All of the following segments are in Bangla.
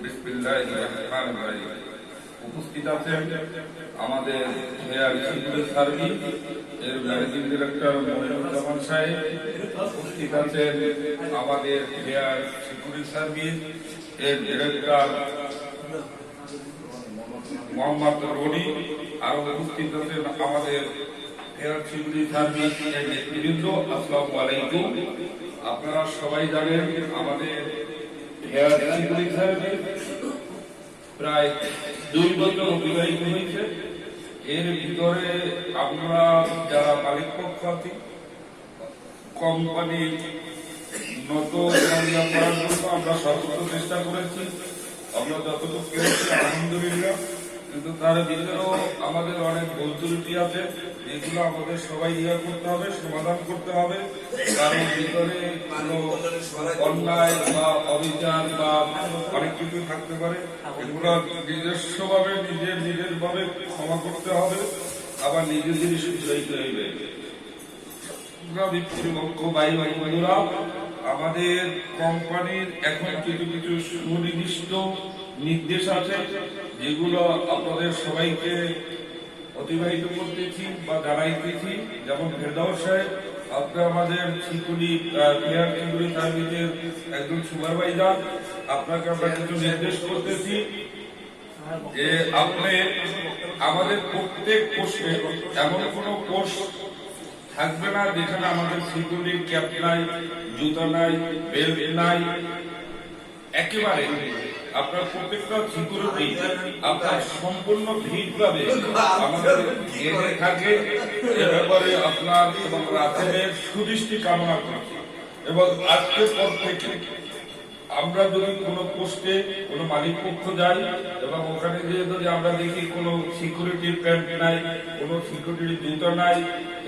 বিসমিল্লাহির রহমানির রহিম। উপস্থিত আছেন আমাদের হেয়ার সিকিউরিটি সার্ভিস এর ম্যানেজিং ডিরেক্টর মনিরুজ্জামান সাহেব, উপস্থিত আছেন আমাদের হেয়ার সিকিউরিটি সার্ভিস এর ডিরেক্টর মোহাম্মদ রনি, আরো উপস্থিত আছেন আমাদের হেয়ার সিকিউরিটি সার্ভিস এর নেতৃবৃন্দ। আসসালামু আলাইকুম। আপনারা সবাই জানেন আমাদের হেয়ার সিকিউরিটি সার্ভিস প্রায় 2 বছর অতিবাহিত হয়েছে। এর ভিতরে আমরা যারা মালিক পক্ষ আছি, কোম্পানি নতুন করার জন্য আমরা সর্বোচ্চ চেষ্টা করেছি। আমরা যতটুকু পেরেছি আলহামদুলিল্লাহ, কিন্তু তার ভিতরেও আমাদের অনেক ভুল ত্রুটি আছে, এগুলো আমাদের সবাই ইয়ে করতে হবে, সমাধান করতে হবে। কারণ ভিতরে কোনো অন্যায় বা অবিচার বা অনেক কিছু থাকতে পারে, এগুলো নিজস্বভাবে নিজের ভাবে ক্ষমা করতে হবে, আবার নিজেদেরই শুধরাইতে হইবে। বন্ধুরা, আমাদের কোম্পানির এখন কিছু সুনির্দিষ্ট নির্দেশ আছে, যেগুলো আপনাদের সবাইকে অতিবাহিত করতেছি বা জানাইতেছি। যেমন ফেরদাউস সাহেব, আপনি আমাদের হেয়ার সিকিউরিটি সার্ভিসের একজন সুপারভাইজার, আপনাকে আমরা কিছু নির্দেশ করতেছি যে আপনি আমাদের প্রত্যেক পোস্টে এমন কোন পোস্ট থাকবে না যেখানে আমাদের সিকিউরিটি ক্যাপ নাই, জুতা নাই, বেল্ট নাই। একেবারে আপনার প্রত্যেকটা সিকিউরিটি আপনার সম্পূর্ণ ভিড় পাবে আমাদের গেটে থাকে। এ ব্যাপারে আপনার এবং রাতের সুদৃষ্টি কামনা করছি। এবং আজকের পর থেকে আমরা যদি কোনো পোস্টে কোনো মালিক পক্ষ যাই এবং ওখানে গিয়ে যদি আমরা দেখি কোনো সিকিউরিটির প্যান্ট নাই, কোনো সিকিউরিটির জুতো নাই,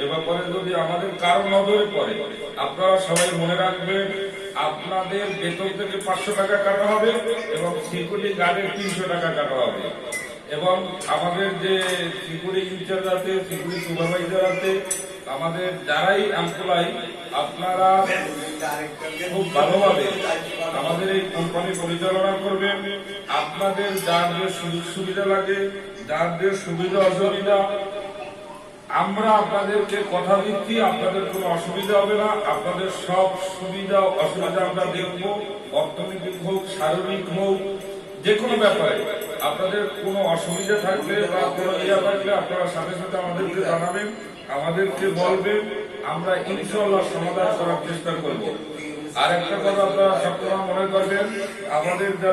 এ ব্যাপারে যদি আমাদের কারো নজরে পড়ে, আপনারা সবাই মনে রাখবেন আপনাদের বেতন থেকে 500 টাকা কাটা হবে এবং সিকিউরিটি গার্ডের 300 টাকা কাটা হবে। এবং আমাদের যে সিকিউরিটি ইনচার্জ আছে, সিকিউরিটি সুপারভাইজার আছে, আমাদের যারাই এমপ্লয়ি, আপনারা খুব ভালোভাবে আমাদের এই কোম্পানি পরিচালনা করবেন। আপনাদের যার যে সুযোগ সুবিধা লাগে, যার যে সুবিধা অসুবিধা, আমরা আপনাদেরকে কথা দিচ্ছি আপনাদের কোনো অসুবিধা হবে না। আপনাদের সব সুবিধা অসুবিধা আমরা দেখব, অর্থনৈতিক হোক, শারীরিক হোক, যে কোনো ব্যাপারে আপনাদের কোনো অসুবিধা থাকলে বা কোনো ইয়া থাকলে আপনারা সাথে সাথে আমাদেরকে জানাবেন, আমাদেরকে বলবেন, আমরা ইনশাআল্লাহ সমাধান করার চেষ্টা করব। আর একটা কথা আপনারা সবসময় মনে করবেন, আমাদের